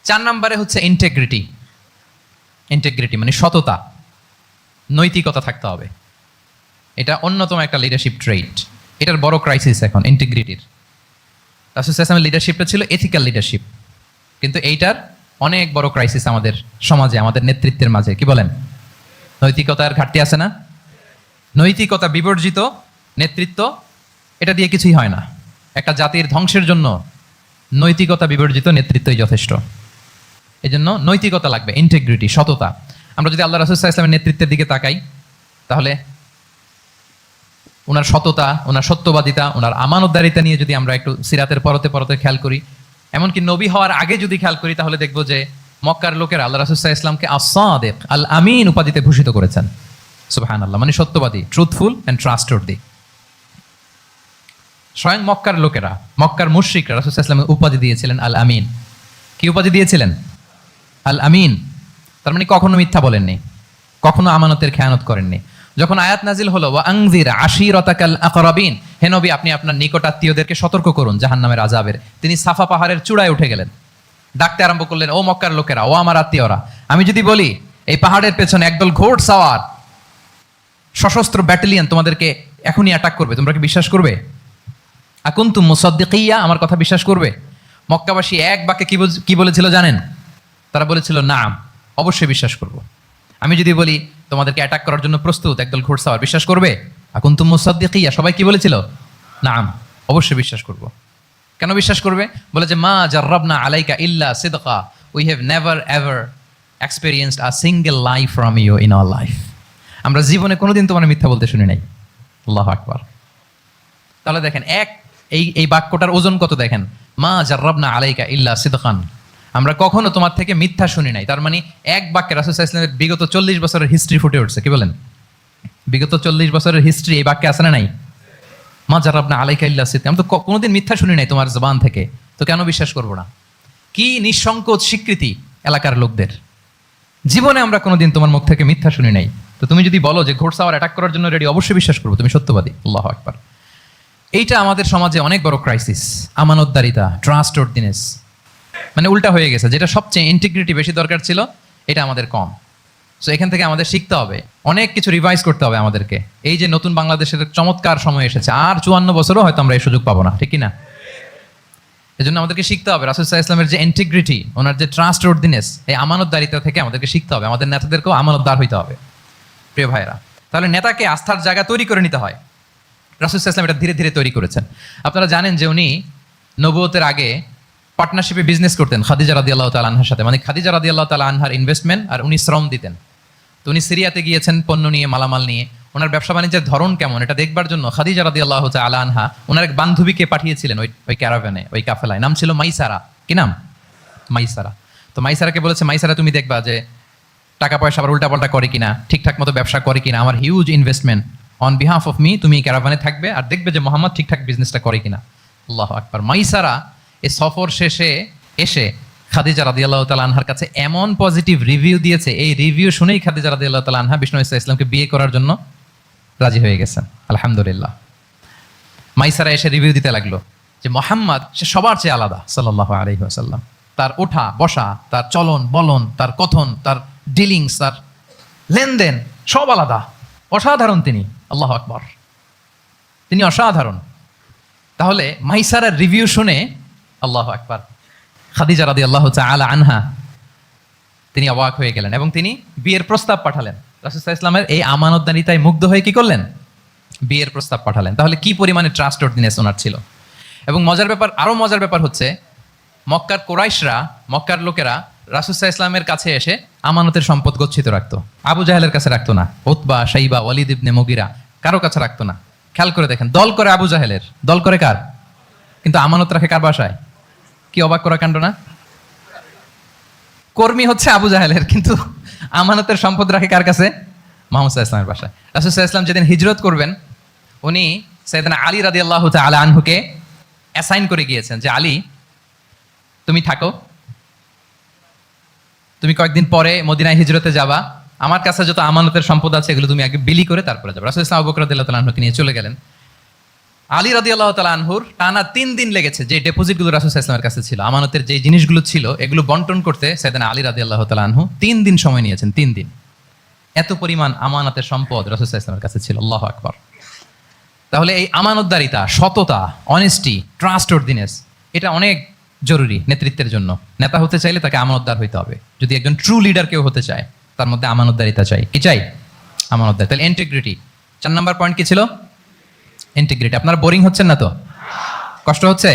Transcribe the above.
4 নম্বরে হচ্ছে integrity. Integrity মানে সততা, নৈতিকতা থাকতে হবে। এটা অন্যতম একটা লিডারশিপ ট্রেট। এটার বড় ক্রাইসিস এখন ইন্টিগ্রিটির। রাসূল সাল্লাল্লাহু আলাইহি ওয়াসাল্লামের লিডারশিপটা ছিল এথিক্যাল লিডারশিপ, কিন্তু এইটার অনেক বড় ক্রাইসিস আমাদের সমাজে, আমাদের নেতৃত্বের মাঝে। কি বলেন? নৈতিকতার ঘাটতি আছে না? নৈতিকতা বিবর্জিত নেতৃত্ব, এটা দিয়ে কিছুই হয় না। একটা জাতির ধ্বংসের জন্য নৈতিকতা বিবর্জিত নেতৃত্বই যথেষ্ট। এই জন্য নৈতিকতা লাগবে, ইন্টিগ্রিটি, সততা। আমরা যদি আল্লাহ রাসূল সাল্লাল্লাহু আলাইহি ওয়াসাল্লামের নেতৃত্বের দিকে তাকাই, তাহলে ওনার সততা, ওনার সত্যবাদিতা, ওনার আমানতদারিতা নিয়ে যদি আমরা একটু সিরাতের পরতে পরতে খেয়াল করি, এমনকি নবী হওয়ার আগে যদি খেয়াল করি, তাহলে দেখবো যে মক্কার লোকেরা আল্লাহ রাসূল সাল্লাল্লাহু আলাইহি ওয়াসাল্লামকে আস-সাদিক, আল আমিন উপাধিতে ভূষিত করেছেন। সুবহানাল্লাহ, মানে সত্যবাদী, ট্রুথফুল অ্যান্ড ট্রাস্টওয়ার্দি। স্বয়ং মক্কার লোকেরা, মক্কার মুশরিকরা রাসূল সাল্লাল্লাহু আলাইহি ওয়াসাল্লামকে উপাধি দিয়েছিলেন আল আমিন। কি উপাধি দিয়েছিলেন? আল আমিন। তার মানে কখনো মিথ্যা বলেননি, কখনো আমানতের খেয়ানত করেননি। যখন আয়াত নাজিল হলো ওয়া আনজির আশিরাতাকাল আকরাবিন, হে নবী আপনি আপনার নিকটাত্মীয়দেরকে সতর্ক করুন জাহান্নামের আযাবের, তিনি সাফা পাহাড়ের চূড়ায় উঠে গেলেন, ডাকতে আরম্ভ করলেন, ও মক্কার লোকেরা, ও আমার আত্মীয়রা, আমি যদি বলি এই পাহাড়ের পেছনে একদল ঘোড়সাওয়ার সশস্ত্র ব্যাটালিয়ন তোমাদেরকে এখনই অ্যাটাক করবে, তোমরা কি বিশ্বাস করবে? আকুনতুম মুসাদ্দিকিয়া, আমার কথা বিশ্বাস করবে? মক্কাবাসী এক বাক্যে কি বলেছিল জানেন? তারা বলেছিল নাম, অবশ্যই বিশ্বাস করব। আমি যদি বলি তোমাদেরকে অ্যাটাক করার জন্য প্রস্তুত একদল ঘোড়সাওয়ার, বিশ্বাস করবে? আকুনতুম মুসাদ্দিকিয়া, সবাই কি বলেছিল? নাম, অবশ্যই বিশ্বাস করব। কেন বিশ্বাস করবে? বলে যে মা জাররাবনা আলাইকা ইল্লা সিদকা, we have never ever experienced a single lie from you in our life. আমরা জীবনে কোনোদিন তোমার মিথ্যা বলতে শুনি নাই। আল্লাহু আকবার। তাহলে দেখেন এই বাক্যটার ওজন কত দেখেন, মা জাররাবনা আলাইকা ইল্লা সিদকান, আমরা কখনো তোমার থেকে মিথ্যা শুনি নাই। তার মানে এক বাক্যে রাসূল সাল্লাল্লাহু আলাইহি ওয়াসাল্লামের বিগত 40 বছরের হিস্ট্রি ফুটে উঠছে। কি বলেন? বিগত 40 বছরের হিস্ট্রি এই বাক্যে আছে না নাই? মা জাররাবনা আলাইকা ইল্লা সিদকান, আমি তো কোনোদিন মিথ্যা শুনি নাই তোমার জবান থেকে, তো কেন বিশ্বাস করবো না? কি নিঃসংকোচ স্বীকৃতি এলাকার লোকদের, জীবনে আমরা কোনোদিন তোমার মুখ থেকে মিথ্যা শুনি নাই, তো তুমি যদি বলো যে ঘোড়সাওয়ার অ্যাটাক করার জন্য রেডি, অবশ্যই বিশ্বাস করবো, তুমি সত্যবাদী। আল্লাহু আকবার। এইটা আমাদের সমাজে অনেক বড় ক্রাইসিস। আমানতদারিতা, ট্রাস্টওয়ার্দিনেস মানে উল্টা হয়ে গেছে। যেটা সবচেয়ে ইন্টিগ্রিটি বেশি দরকার ছিল, এটা আমাদের কম। সো এখান থেকে আমাদের শিখতে হবে, অনেক কিছু রিভাইজ করতে হবে আমাদেরকে। এই যে নতুন বাংলাদেশের চমৎকার সময় এসেছে, আর 54 বছরও হয়তো আমরা এই সুযোগ পাবো না, ঠিক কি না? এই জন্য আমাদেরকে শিখতে হবে রাসূল সাল্লাল্লাহু আলাইহি ওয়াসাল্লামের যে ইন্টিগ্রিটি, ওনার যে ট্রাস্টওয়ার্দিনেস, এই আমানতদারিতা থেকে আমাদেরকে শিখতে হবে। আমাদের নেতাদেরকেও আমানতদার হইতে হবে, প্রিয় ভাইরা। তাহলে নেতাকে আস্থার জায়গা তৈরি করে নিতে হয়। রাসূল সাল্লাল্লাহু আলাইহি ওয়াসাল্লাম এটা ধীরে ধীরে তৈরি করেছেন। আপনারা জানেন যে উনি নবুয়তের আগে পার্টনারশিপে বিজনেস করতেন খাদিজা রাদিয়াল্লাহু তাআলা আনহার সাথে, মানে খাদিজা রাদিয়াল্লাহু তাআলা আনহার ইনভেস্টমেন্ট আর উনি শ্রম দিতেন। তো উনি সিরিয়াতে গিয়েছেন পণ্য নিয়ে, মালামাল নিয়ে। ওনার ব্যবসা বাণিজ্যের ধরন কেমন এটা দেখবার জন্য খাদিজা রাদিয়াল্লাহু তাআলা আনহা ওনার এক বান্ধবীকে পাঠিয়েছিলেন ওই ক্যারাভ্যানে, ওই কাফেলায়। নাম ছিল মাইসারা। কি নাম? মাইসারা। তো মাইসারাকে বলেছে, মাইসারা তুমি দেখবা যে টাকা পয়সা আবার উল্টাপাল্টা করে কিনা, ঠিকঠাক মতো ব্যবসা করে কিনা, আমার huge investment on behalf of me, তুমি ক্যারাভানে থাকবে আর দেখবে যে মোহাম্মদ ঠিকঠাক বিজনেসটা করে কিনা। আল্লাহু আকবার। মাইসারা এই সফর শেষে এসে খাদিজা রাদিয়াল্লাহু তাআলা আনহার কাছে এমন পজিটিভ রিভিউ দিয়েছে, এই রিভিউ শুনেই খাদিজা রাদিয়াল্লাহু তাআলা আনহা বিষ্ণু ইসলামকে বিয়ে করার জন্য রাজি হয়ে গেছেন। আলহামদুলিল্লাহ। মাইসারা এসে রিভিউ দিতে লাগলো যে মোহাম্মদ সে সবার চেয়ে আলাদা সাল্লাল্লাহু আলাইহি ওয়াসাল্লাম। তার ওঠা বসা, তার চলন বলন, তার কথন, তার ডিলিংস, তার লেনদেন সব আলাদা, অসাধারণ তিনি। আল্লাহু আকবার, তিনি অসাধারণ। তাহলে মাইসারার রিভিউ শুনে আল্লাহু আকবার খাদিজা রাদিয়াল্লাহু তাআলা আনহা তিনি অবাক হয়ে গেলেন এবং তিনি বিয়ের প্রস্তাব পাঠালেন। রাসূল সাল্লাল্লাহু আলাইহি ওয়াসাল্লামের এই আমানতদারিতায় মুগ্ধ হয়ে কি করলেন? বিয়ের প্রস্তাব পাঠালেন। তাহলে কি পরিমাণে ট্রাস্টওয়ার্দিনেস ওনার ছিল। এবং আরো মজার ব্যাপার হচ্ছে, মক্কার কুরাইশরা, মক্কার লোকেরা রাসূল সাল্লাল্লাহু আলাইহি ওয়াসাল্লামের কাছে এসে আমানতের সম্পদ গচ্ছিত রাখতো। আবু জাহেলের কাছে রাখতো না, উতবা, শাইবা, ওয়ালিদ ইবনে মুগিরা কারো কাছে রাখতো না। খেয়াল করে দেখেন, দল করে আবু জাহেলের, দল করে কার? কিন্তু আমানত রাখে কার বাসায়? কি অবাক করা কাণ্ড না? কর্মী হচ্ছে আবু জাহেলের, কিন্তু আমানতের সম্পদ রাখে কার কাছে? মুহাম্মদ সাল্লাল্লাহু আলাইহি ওয়াসাল্লামের বাসায়। রাসূল সাল্লাল্লাহু আলাইহি ওয়াসাল্লাম যেদিন হিজরত করবেন, উনি সাইয়েদনা আলী রাদিয়াল্লাহু তাআলা আনহুকে অ্যাসাইন করে গিয়েছেন যে আলী তুমি থাকো, তুমি কয়েকদিন পরে মদিনায় হিজরতে যাবা, আমার কাছে যত আমানতের সম্পদ আছে এগুলো তুমি আগে বিলি করে তারপরে যাবে। রাসূল সাল্লাল্লাহু আলাইহি ওয়াসাল্লাম আবু বকর রাদিয়াল্লাহু তাআলা আনহুকে নিয়ে চলে গেলেন। আলী রাদিয়াল্লাহু তাআলা আনহুর টানা 3 দিন লেগেছে যে ডেপোজিটগুলো রাসূল সাল্লাল্লাহু আলাইহি ওয়াসাল্লামের কাছে ছিল, আমানতের যে জিনিসগুলো ছিল এগুলো বন্টন করতে সাইয়েদনা আলী রাদিয়াল্লাহু তাআলা আনহু 3 দিন সময় নিয়েছেন। 3 দিন। এত পরিমাণ আমানতের সম্পদ রাসূল সাল্লাল্লাহু আলাইহি ওয়াসাল্লামের কাছে ছিল। আল্লাহু আকবার। তাহলে এই আমানতদারিতা, সততা, অনেস্টি, ট্রাস্টওয়ার্দিনেস এটা অনেক জরুরি নেতৃত্বের জন্য। নেতা হতে চাইলে তাকে আমানতদার হইতে হবে। যদি একজন ট্রু লিডার কেউ হতে চায় তার মধ্যে আমানতদারিতা চাই। কি চাই? আমানতদার। তাহলে ইন্টিগ্রিটি। 4 নাম্বার পয়েন্ট কি ছিল? ইন্টিগ্রিটি। আপনারা বোরিং হচ্ছেন না তো? কষ্ট হচ্ছে?